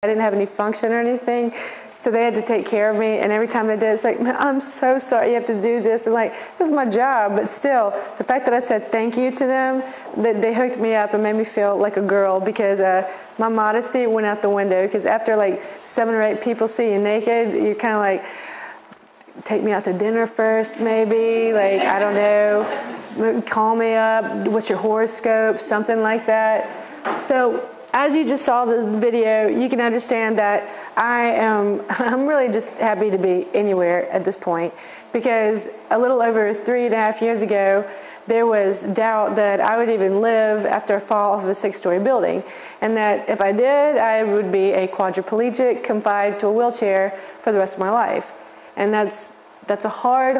I didn't have any function or anything, so they had to take care of me, and every time they did, it's like, I'm so sorry you have to do this, and like, this is my job, but still, the fact that I said thank you to them, that they hooked me up and made me feel like a girl, because my modesty went out the window, because after like 7 or 8 people see you naked, you're kind of like, take me out to dinner first, maybe, like, I don't know, call me up, what's your horoscope, something like that. So as you just saw this video, you can understand that I'm really just happy to be anywhere at this point, because a little over 3.5 years ago, there was doubt that I would even live after a fall off of a 6-story building, and that if I did, I would be a quadriplegic confined to a wheelchair for the rest of my life. And that's a hard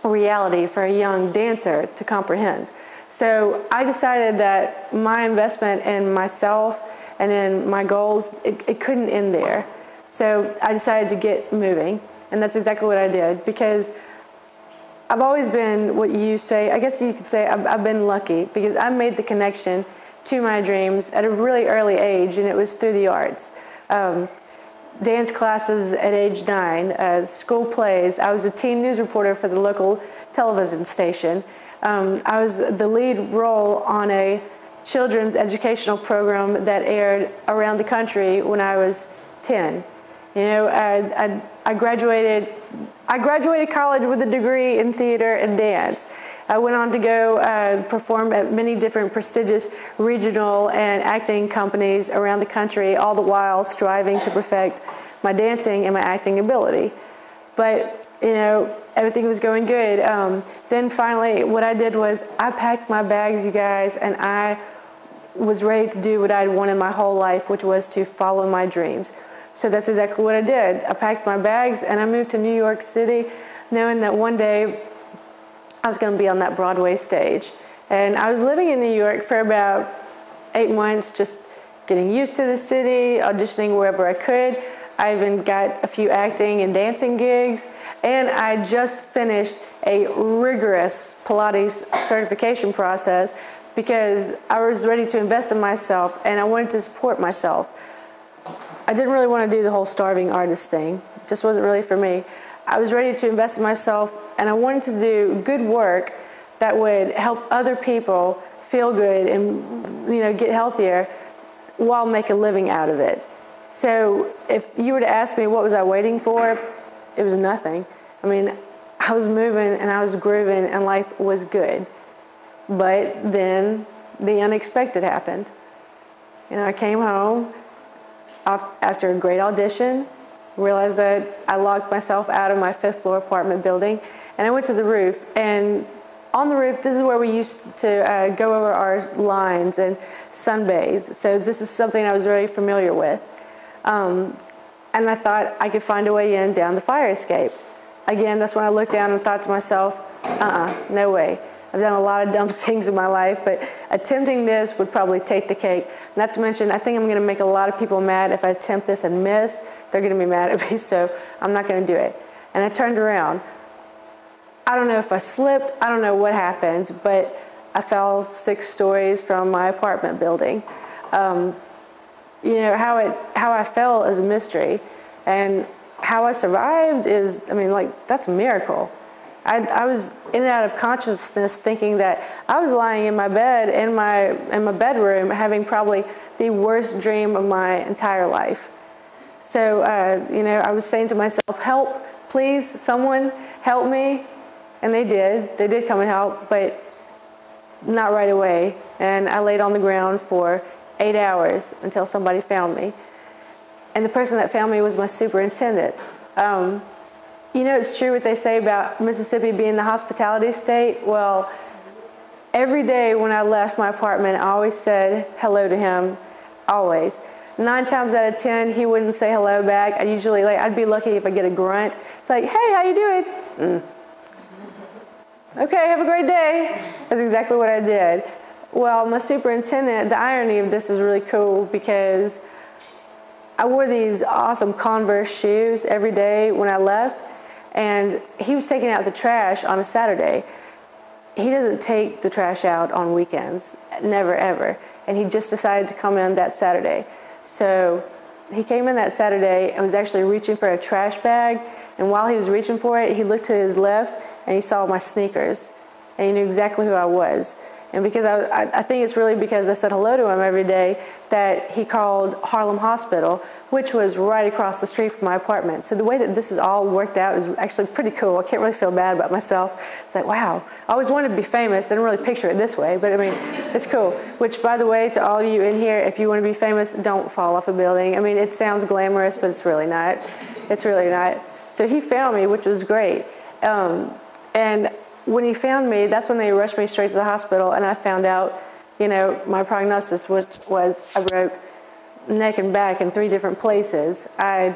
reality for a young dancer to comprehend. So I decided that my investment in myself and in my goals, it couldn't end there. So I decided to get moving, and that's exactly what I did, because I've always been what you say, I guess you could say I've been lucky, because I made the connection to my dreams at a really early age, and it was through the arts. Dance classes at age 9, school plays. I was a teen news reporter for the local television station. I was the lead role on a children's educational program that aired around the country when I was 10. You know, I graduated college with a degree in theater and dance. I went on to go perform at many different prestigious regional and acting companies around the country, all the while striving to perfect my dancing and my acting ability. But you know, everything was going good. Then finally, what I did was I packed my bags, you guys, and I was ready to do what I'd wanted my whole life, which was to follow my dreams. So that's exactly what I did. I packed my bags and I moved to New York City, knowing that one day I was going to be on that Broadway stage. And I was living in New York for about 8 months, just getting used to the city, auditioning wherever I could. I even got a few acting and dancing gigs. And I just finished a rigorous Pilates certification process because I was ready to invest in myself and I wanted to support myself. I didn't really want to do the whole starving artist thing. It just wasn't really for me. I was ready to invest in myself, and I wanted to do good work that would help other people feel good and, you know, get healthier while make a living out of it. So if you were to ask me what was I waiting for, it was nothing. I mean, I was moving and I was grooving and life was good. But then the unexpected happened. You know, I came home after a great audition, realized that I locked myself out of my 5th floor apartment building, and I went to the roof. And on the roof, this is where we used to go over our lines and sunbathe. So this is something I was very familiar with. And I thought I could find a way in down the fire escape. Again, that's when I looked down and thought to myself, no way. I've done a lot of dumb things in my life, but attempting this would probably take the cake. Not to mention, I think I'm going to make a lot of people mad if I attempt this and miss. They're going to be mad at me, so I'm not going to do it. And I turned around. I don't know if I slipped. I don't know what happened, but I fell 6 stories from my apartment building. You know, how I fell is a mystery, and how I survived is, I mean, like, that's a miracle. I was in and out of consciousness thinking that I was lying in my bed in my bedroom having probably the worst dream of my entire life. So, you know, I was saying to myself, help, please, someone help me. And they did. They did come and help, but not right away. And I laid on the ground for 8 hours until somebody found me. And the person that found me was my superintendent. You know, it's true what they say about Mississippi being the hospitality state. Well, every day when I left my apartment, I always said hello to him, always. 9 times out of 10, he wouldn't say hello back. I'd be lucky if I get a grunt. It's like, hey, how you doing? Okay, have a great day. That's exactly what I did. Well, my superintendent, the irony of this is really cool because I wore these awesome Converse shoes every day when I left, and he was taking out the trash on a Saturday. He doesn't take the trash out on weekends, never ever, and he just decided to come in that Saturday. So he came in that Saturday and was actually reaching for a trash bag. And while he was reaching for it, he looked to his left and he saw my sneakers. And he knew exactly who I was. And because I think it's really because I said hello to him every day that he called Harlem Hospital, which was right across the street from my apartment. So the way that this is all worked out is actually pretty cool. I can't really feel bad about myself. It's like, wow, I always wanted to be famous. I didn't really picture it this way, but I mean, it's cool. Which, by the way, to all of you in here, if you want to be famous, don't fall off a building. I mean, it sounds glamorous, but it's really not. It's really not. So he found me, which was great. And when he found me, that's when they rushed me straight to the hospital, and I found out, you know, my prognosis was I broke neck and back in 3 different places. I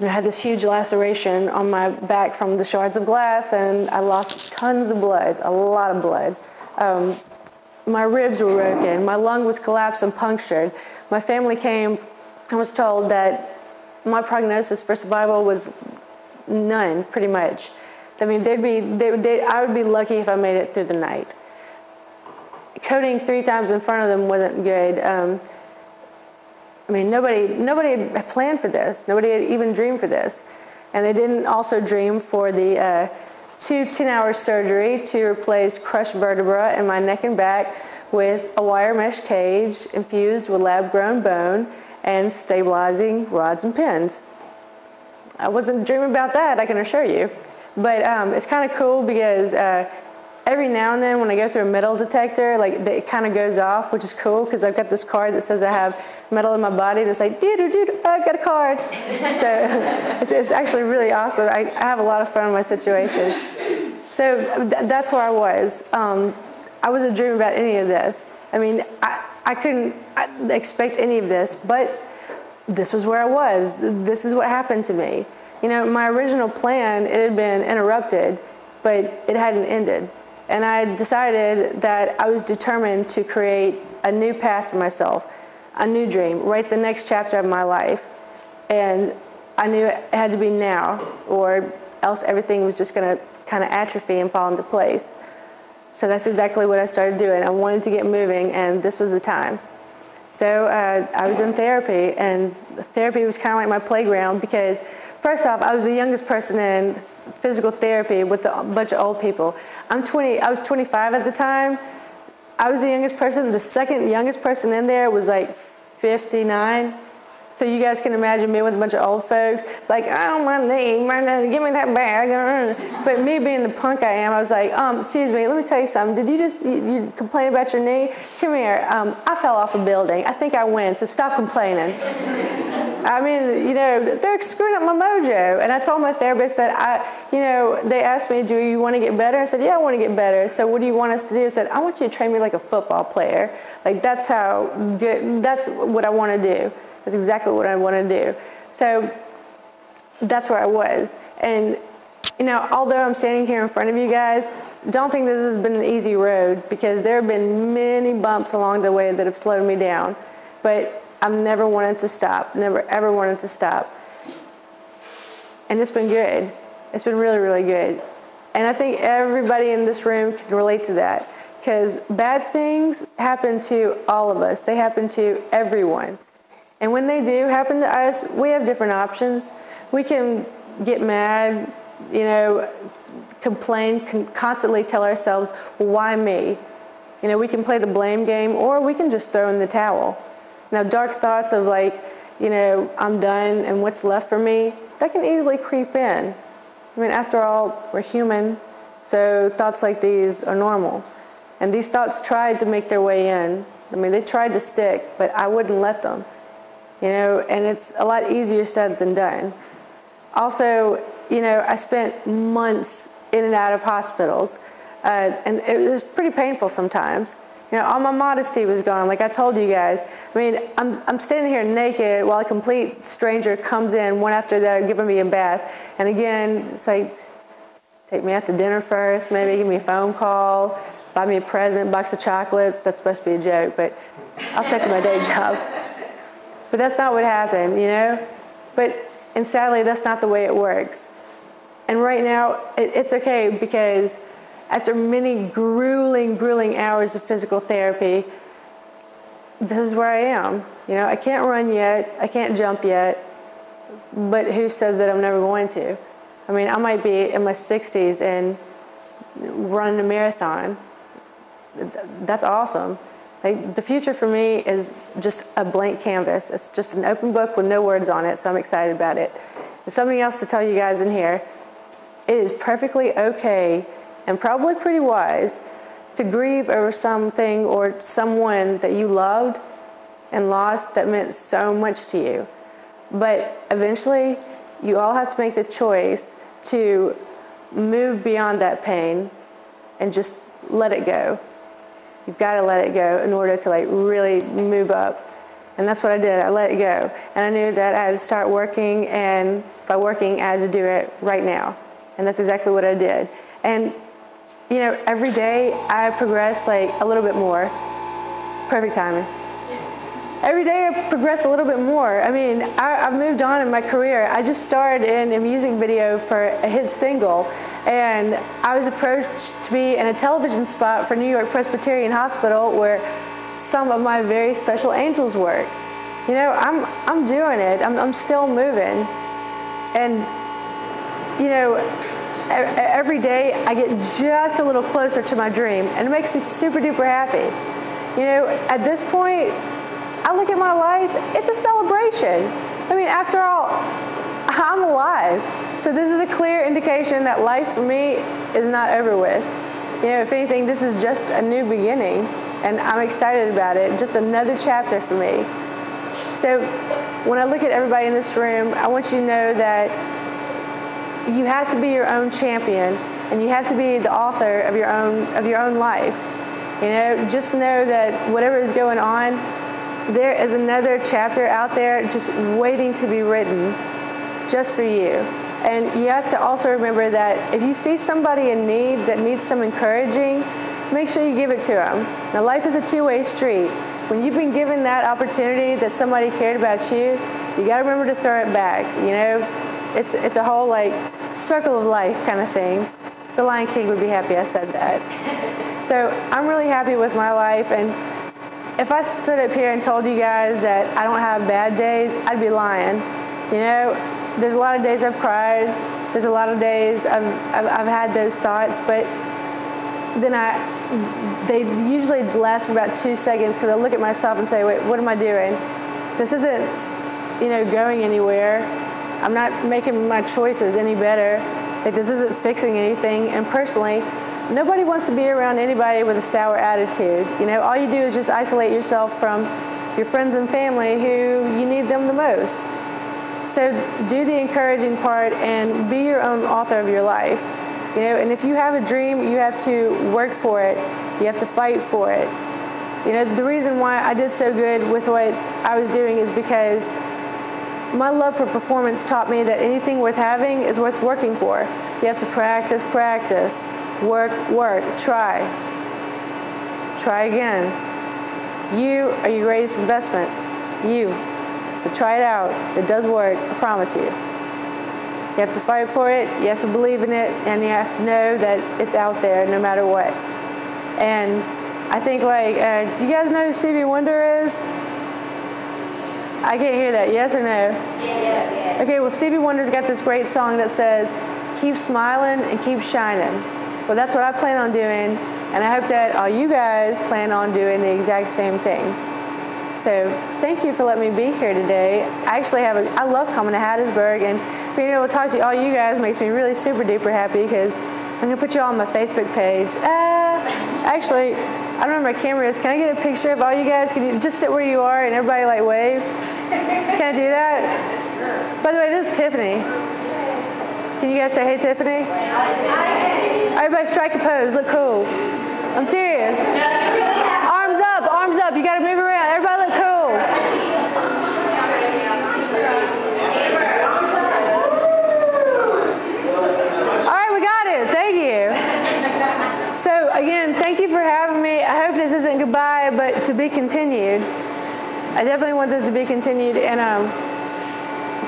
had this huge laceration on my back from the shards of glass, and I lost tons of blood, a lot of blood. My ribs were broken. My lung was collapsed and punctured. My family came and was told that my prognosis for survival was none, pretty much. I mean, I would be lucky if I made it through the night. Coding 3 times in front of them wasn't good. I mean, nobody had planned for this. Nobody had even dreamed for this. And they didn't also dream for the 2 10-hour surgery to replace crushed vertebra in my neck and back with a wire mesh cage infused with lab-grown bone and stabilizing rods and pins. I wasn't dreaming about that, I can assure you. But it's kind of cool because every now and then when I go through a metal detector, like it kind of goes off, which is cool because I've got this card that says I have metal in my body, and it's like, I got a card. So it's actually really awesome. I have a lot of fun in my situation. So that's where I was. I wasn't dreaming about any of this. I mean, I couldn't expect any of this, but this was where I was. This is what happened to me. You know, my original plan, it had been interrupted, but it hadn't ended. And I decided that I was determined to create a new path for myself, a new dream, write the next chapter of my life. And I knew it had to be now, or else everything was just going to kind of atrophy and fall into place. So that's exactly what I started doing. I wanted to get moving, and this was the time. So I was in therapy, and therapy was kind of like my playground because, first off, I was the youngest person in physical therapy with a bunch of old people. I was 25 at the time. I was the youngest person. The second youngest person in there was like 59. So you guys can imagine me with a bunch of old folks. It's like, oh, my knee, give me that bag. But me being the punk I am, I was like, excuse me, let me tell you something. Did you complain about your knee? Come here. I fell off a building. I think I win, so stop complaining. I mean, you know, they're screwing up my mojo. And I told my therapist that they asked me, do you want to get better? I said, yeah, I want to get better. So what do you want us to do? I said, I want you to train me like a football player. Like that's what I want to do. That's exactly what I want to do. So that's where I was. And, you know, although I'm standing here in front of you guys, don't think this has been an easy road because there have been many bumps along the way that have slowed me down. But I've never wanted to stop, never ever wanted to stop. And it's been good. It's been really, really good. And I think everybody in this room can relate to that because bad things happen to all of us. They happen to everyone. And when they do happen to us, we have different options. We can get mad, you know, complain, constantly tell ourselves, well, why me? You know, we can play the blame game, or we can just throw in the towel. Now, dark thoughts of like, you know, I'm done and what's left for me, that can easily creep in. I mean, after all, we're human, so thoughts like these are normal. And these thoughts tried to make their way in. I mean, they tried to stick, but I wouldn't let them. You know, and it's a lot easier said than done. Also, you know, I spent months in and out of hospitals, and it was pretty painful sometimes. You know, all my modesty was gone, like I told you guys. I mean, I'm standing here naked while a complete stranger comes in one after the other, giving me a bath. And again, it's like, take me out to dinner first, maybe give me a phone call, buy me a present, box of chocolates. That's supposed to be a joke, but I'll stick to my day job. But that's not what happened, you know? And sadly, that's not the way it works. And right now, it's okay because after many grueling hours of physical therapy, this is where I am. You know, I can't run yet, I can't jump yet, but who says that I'm never going to? I mean, I might be in my 60s and running a marathon. That's awesome. Like, the future for me is just a blank canvas. It's just an open book with no words on it, so I'm excited about it. There's something else to tell you guys in here. It is perfectly okay and probably pretty wise to grieve over something or someone that you loved and lost that meant so much to you. But eventually, you all have to make the choice to move beyond that pain and just let it go. You've got to let it go in order to like really move up. And that's what I did. I let it go. And I knew that I had to start working, and by working, I had to do it right now. And that's exactly what I did. And, you know, every day I progress like a little bit more. Perfect timing. Every day I progress a little bit more. I mean, I've moved on in my career. I just starred in a music video for a hit single, and I was approached to be in a television spot for New York Presbyterian Hospital where some of my very special angels work. You know, I'm doing it. I'm still moving. And, you know, every day I get just a little closer to my dream, and it makes me super duper happy. You know, at this point, I look at my life, it's a celebration. I mean, after all, I'm alive. So this is a clear indication that life for me is not over with. You know, if anything, this is just a new beginning, and I'm excited about it. Just another chapter for me. So when I look at everybody in this room, I want you to know that you have to be your own champion, and you have to be the author of your own life. You know, just know that whatever is going on, there is another chapter out there just waiting to be written just for you. And you have to also remember that if you see somebody in need that needs some encouraging, make sure you give it to them. Now, life is a two-way street. When you've been given that opportunity that somebody cared about you, you got to remember to throw it back. You know, it's a whole like circle of life kind of thing. The Lion King would be happy I said that. So I'm really happy with my life, and if I stood up here and told you guys that I don't have bad days, I'd be lying. You know, there's a lot of days I've cried. There's a lot of days I've had those thoughts, but then they usually last for about 2 seconds, because I look at myself and say, wait, what am I doing? This isn't, you know, going anywhere. I'm not making my choices any better. Like, this isn't fixing anything. And personally, nobody wants to be around anybody with a sour attitude. You know, all you do is just isolate yourself from your friends and family who you need them the most. So do the encouraging part and be your own author of your life. You know, and if you have a dream, you have to work for it. You have to fight for it. You know, the reason why I did so good with what I was doing is because my love for performance taught me that anything worth having is worth working for. You have to practice, practice. Work, work, try. Try again. You are your greatest investment. You. So try it out. It does work, I promise you. You have to fight for it, you have to believe in it, and you have to know that it's out there no matter what. And I think, like, do you guys know who Stevie Wonder is? I can't hear that. Yes or no? Yes. Okay, well, Stevie Wonder's got this great song that says, keep smiling and keep shining. Well, that's what I plan on doing, and I hope that all you guys plan on doing the exact same thing. So thank you for letting me be here today. I love coming to Hattiesburg, and being able to talk to all you guys makes me really super duper happy, because I'm going to put you all on my Facebook page. Actually, I don't know where my camera is. Can I get a picture of all you guys? Can you just sit where you are and everybody like wave? Can I do that? By the way, this is Tiffany. Can you guys say, hey, Tiffany? Everybody strike a pose. Look cool. I'm serious. Arms up, arms up. You got to move around. Everybody look cool. So again, thank you for having me. I hope this isn't goodbye, but to be continued. I definitely want this to be continued. And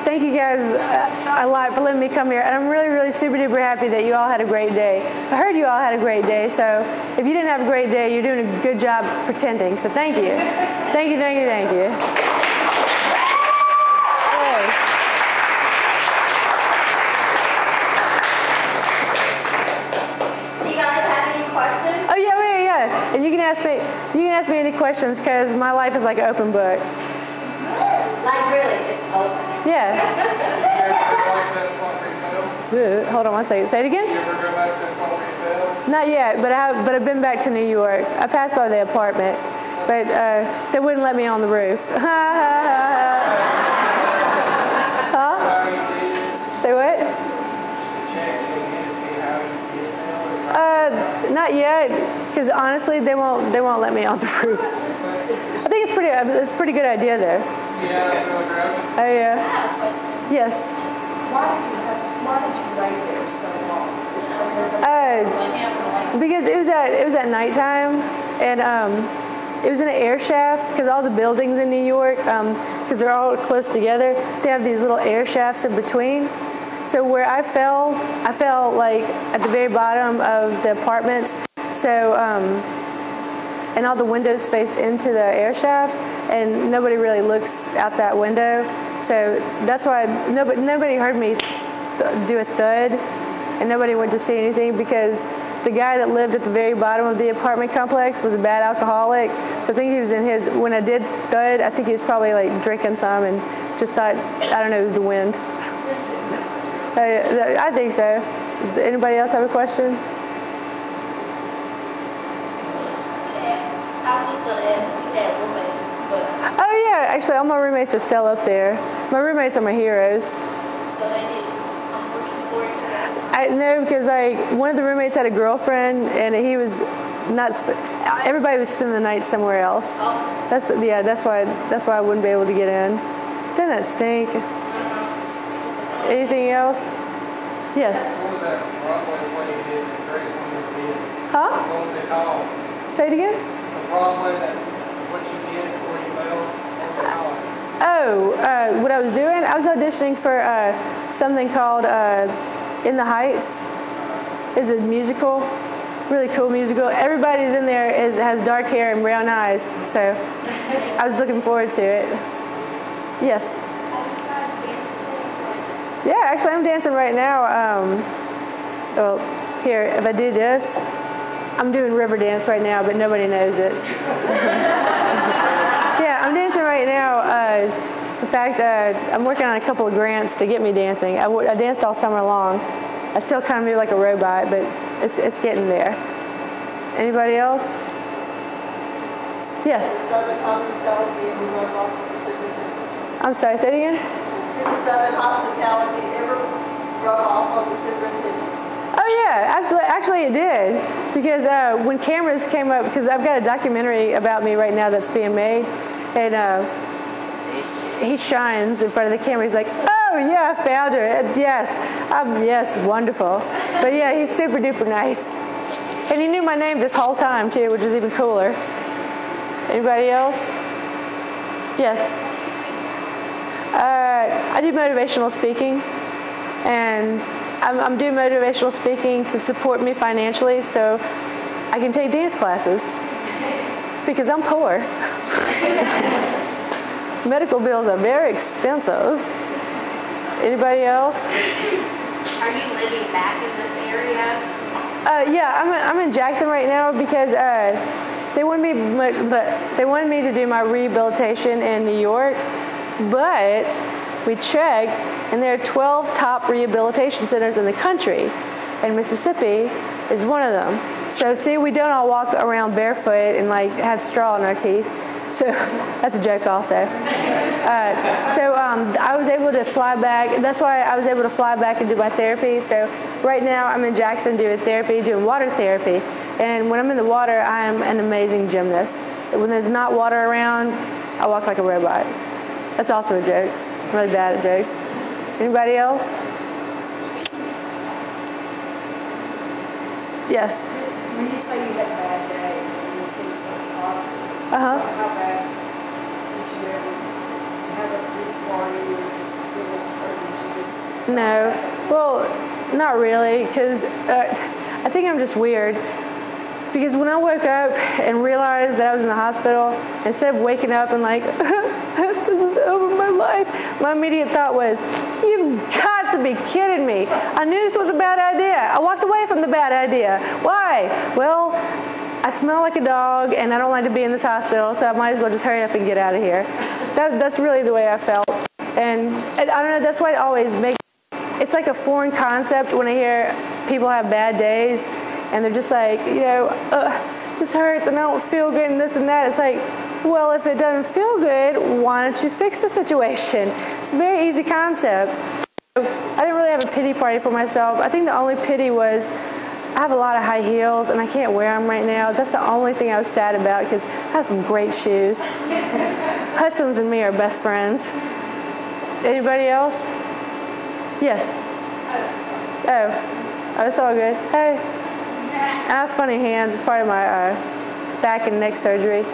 Thank you guys a lot for letting me come here. And I'm really, really super duper happy that you all had a great day. I heard you all had a great day, so if you didn't have a great day, you're doing a good job pretending. So thank you. Thank you, thank you, thank you. Do you guys have any questions? Oh yeah. And you can ask me any questions because my life is like an open book. Like really, it's open. Yeah. Hold on one second. Say it again. You ever go back to that spot where you fell? Not yet, but I've been back to New York. I passed by the apartment, but they wouldn't let me on the roof. Huh? Say what? Just to check and see how you get Not yet, because honestly, they won't let me on the roof. I think it's a pretty good idea though. Yeah, Oh yeah. Yes. Why did you wait there so long? Because it was at nighttime, and it was in an air shaft. Because all the buildings in New York, because they're all close together, they have these little air shafts in between. So where I fell like at the very bottom of the apartments. So and all the windows faced into the air shaft, and nobody really looks out that window. So that's why nobody heard me do a thud, and nobody went to see anything because the guy that lived at the very bottom of the apartment complex was a bad alcoholic. So I think he was in his, when I did thud, I think he was probably like drinking some and just thought, I don't know, it was the wind. I think so. Does anybody else have a question? I was just going to ask if you had roommates, but Oh yeah, actually all my roommates are still up there. My roommates are my heroes. so they need working for you. No, because one of the roommates had a girlfriend, and he was not. Everybody was spending the night somewhere else. That's why I wouldn't be able to get in. Doesn't that stink? Anything else? Yes. What was that Broadway play you did that Grace Williams did? Huh? What was it called? Say it again. The Broadway, what you did before you fell? What was it called? Oh, what I was doing? I was auditioning for something called In the Heights. It's a musical, really cool musical. Everybody's in there has dark hair and brown eyes, so I was looking forward to it. Yes. Yeah, actually, I'm dancing right now. Well, here, if I do this, I'm doing river dance right now, but nobody knows it. Yeah, I'm dancing right now. In fact, I'm working on a couple of grants to get me dancing. I danced all summer long. I still kind of move like a robot, but it's getting there. Anybody else? Yes. Southern Hospitality ever rub off on the superintendent? I'm sorry, say it again? Did the Southern Hospitality ever rub off on the superintendent? Oh yeah, absolutely. Actually, it did, because when cameras came up, because I've got a documentary about me right now that's being made, and he shines in front of the camera. He's like, "Oh yeah, I found her. Yes, yes, wonderful." But yeah, he's super duper nice, and he knew my name this whole time too, which is even cooler. Anybody else? Yes. I do motivational speaking, and I'm doing motivational speaking to support me financially so I can take dance classes because I'm poor. Medical bills are very expensive. Anybody else? Are you living back in this area? Yeah, I'm in Jackson right now because they wanted me to do my rehabilitation in New York, but we checked, and there are 12 top rehabilitation centers in the country, and Mississippi is one of them. So see, we don't all walk around barefoot and like have straw in our teeth. So that's a joke also. I was able to fly back. That's why I was able to fly back and do my therapy. So right now I'm in Jackson doing therapy, doing water therapy. And when I'm in the water, I'm an amazing gymnast. When there's not water around, I walk like a robot. That's also a joke. I'm really bad at jokes. Anybody else? Yes. When you say you had bad days and you see something positive, Uh-huh. how bad did you ever have a beach party or just feel No. Well, not really, because I think I'm just weird. Because when I woke up and realized that I was in the hospital, instead of waking up and like, this is over my life, my immediate thought was, you've got to be kidding me. I knew this was a bad idea. I walked away from the bad idea. Why? Well, I smell like a dog and I don't like to be in this hospital, so I might as well just hurry up and get out of here. That's really the way I felt. And I don't know, that's why it always makes, it's like a foreign concept when I hear people have bad days and they're just like, you know, this hurts and I don't feel good and this and that. It's like, well, if it doesn't feel good, why don't you fix the situation? It's a very easy concept. I didn't really have a pity party for myself. I think the only pity was I have a lot of high heels and I can't wear them right now. That's the only thing I was sad about because I have some great shoes. Hudson's and me are best friends. Anybody else? Yes. Oh, it's all good. Hey. I have funny hands. It's part of my back and neck surgery.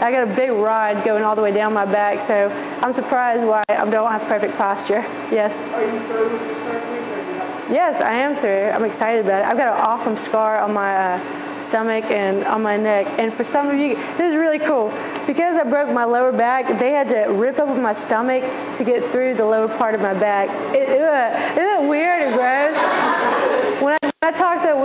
I got a big rod going all the way down my back, so I'm surprised why I don't have perfect posture. Yes. Are you through with your surgeries or you not? Yes, I am through. I'm excited about it. I've got an awesome scar on my stomach and on my neck. And for some of you, this is really cool. Because I broke my lower back, they had to rip open my stomach to get through the lower part of my back. Isn't it weird and gross? When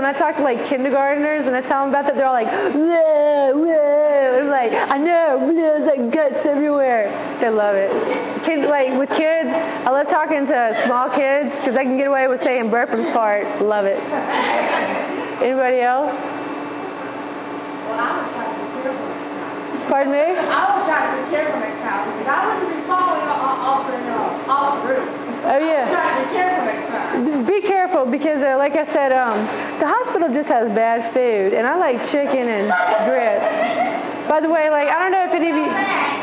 I talk to like kindergartners and I tell them about that, they're all like, whoa, whoa. And I'm like, I know, there's like guts everywhere. They love it. Like with kids, I love talking to small kids because I can get away with saying burp and fart. Love it. Anybody else? Well, I would try to be careful next time. Pardon me? I would try to be careful next time because I wouldn't be falling off the roof. Oh, yeah. Try to be careful next time. Be careful because, like I said, the hospital just has bad food, and I like chicken and grits. By the way, like, I don't know if any of you,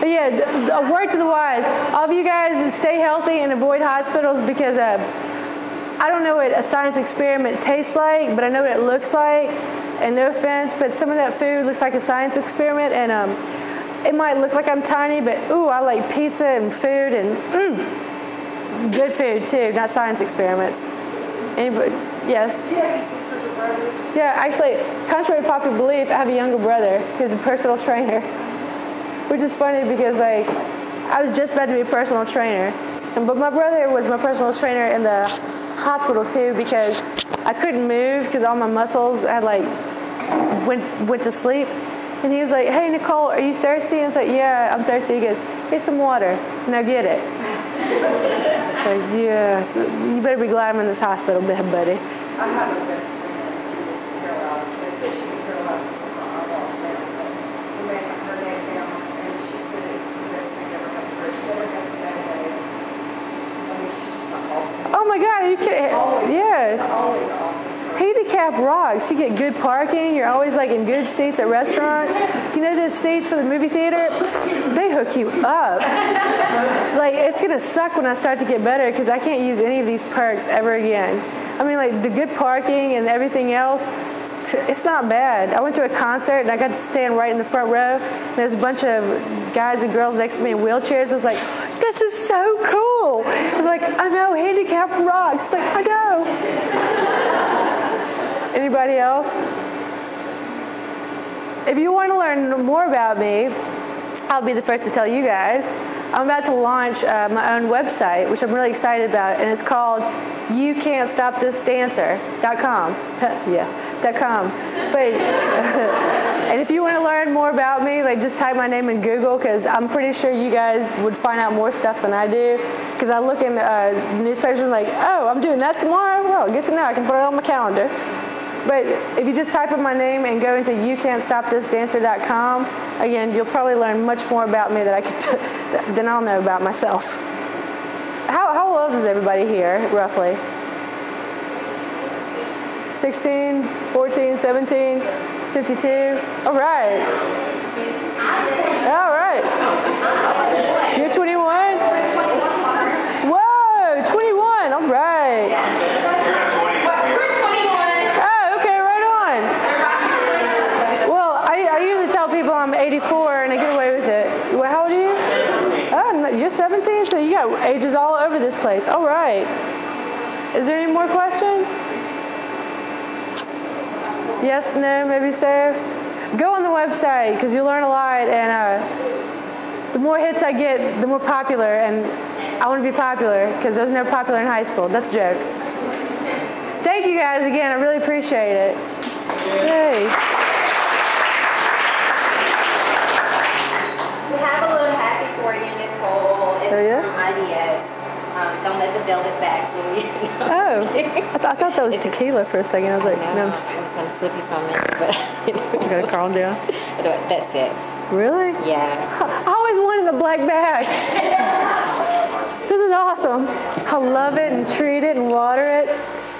yeah, a word to the wise. All of you guys stay healthy and avoid hospitals because I don't know what a science experiment tastes like, but I know what it looks like. And no offense, but some of that food looks like a science experiment, and it might look like I'm tiny, but ooh, I like pizza and food and good food too, not science experiments. Anybody? Yes? Do you have any sisters or brothers? Yeah, actually, contrary to popular belief, I have a younger brother who's a personal trainer, which is funny because like I was just about to be a personal trainer, but my brother was my personal trainer in the hospital too because I couldn't move because all my muscles had like went to sleep. And he was like, hey, Nicole, are you thirsty? And I was like, yeah, I'm thirsty. He goes, here's some water. Now get it. So, yeah, you better be glad I'm in this hospital bed, buddy. I have a best friend who was paralyzed. They said she was paralyzed from her eyeballs down, but we made her neck down, and she said it's the best thing ever happened to her. She never has a bad day. I mean, she's just awesome. Oh, my God, are you kidding? Yeah. Always awesome. Handicap rocks. You get good parking. You're always like in good seats at restaurants. You know those seats for the movie theater? They hook you up. Like it's gonna suck when I start to get better because I can't use any of these perks ever again. I mean, like the good parking and everything else. It's not bad. I went to a concert and I got to stand right in the front row. There's a bunch of guys and girls next to me in wheelchairs. I was like, this is so cool. I'm like, I know, handicap rocks. It's like, I know. Anybody else? If you want to learn more about me, I'll be the first to tell you guys. I'm about to launch my own website, which I'm really excited about, and it's called YouCan'tStopThisDancer.com. .com. But and if you want to learn more about me, like just type my name in Google because I'm pretty sure you guys would find out more stuff than I do. Because I look in newspapers and like, oh, I'm doing that tomorrow. Well, good to know. I can put it on my calendar. But if you just type in my name and go into YouCan'tStopThisDancer.com, again, you'll probably learn much more about me than I'll know about myself. How old is everybody here, roughly? 16, 14, 17, 52? All right. All right. You're 21? Whoa, 21. All right. I'm 84 and I get away with it. Well, how old are you? Oh, you're 17, so you got ages all over this place. All right. Is there any more questions? Yes, no, maybe so. Go on the website because you'll learn a lot, and the more hits I get, the more popular, and I want to be popular because I was never popular in high school. That's a joke. Thank you guys again. I really appreciate it. Yay. We have a little happy for you, Nicole. It's from IDS. Don't let the velvet bag fool you. Oh, I thought that was tequila for a second. I was like, no, I'm just It's gonna slip you some minutes, but I gotta calm down. That's it. Really? Yeah. I always wanted the black bag. This is awesome. I love it and treat it and water it.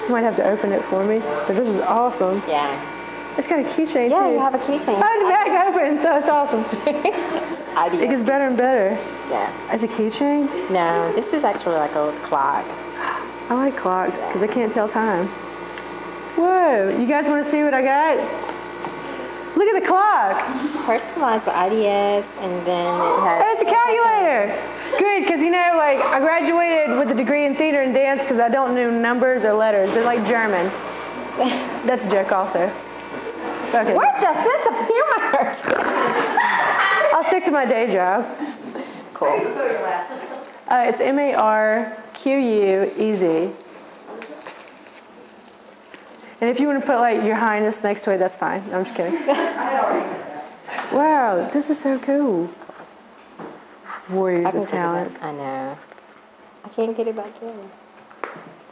You might have to open it for me, but this is awesome. Yeah. It's got a keychain Yeah, too. you have a keychain. Oh, the bag opens, so it's awesome. IDS. It gets better and better. Yeah. It's a keychain? No, this is actually like a clock. I like clocks because I can't tell time. Whoa, you guys want to see what I got? Look at the clock. It's personalized by IDS, and then it has. Oh, it's a calculator. Good, because you know, like I graduated with a degree in theater and dance because I don't know numbers or letters. They're like German. That's a joke also. Okay. Where's your sense of humor? I'll stick to my day job. Cool. Spell your last name. It's MARQUEZ. And if you want to put like Your Highness next to it, that's fine. No, I'm just kidding. Wow, this is so cool. Warriors of talent. I know. I can't get it back in.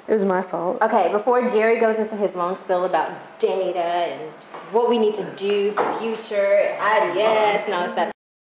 It was my fault. Okay, before Jerry goes into his long spiel about data and what we need to do for future, IDS, and all this stuff,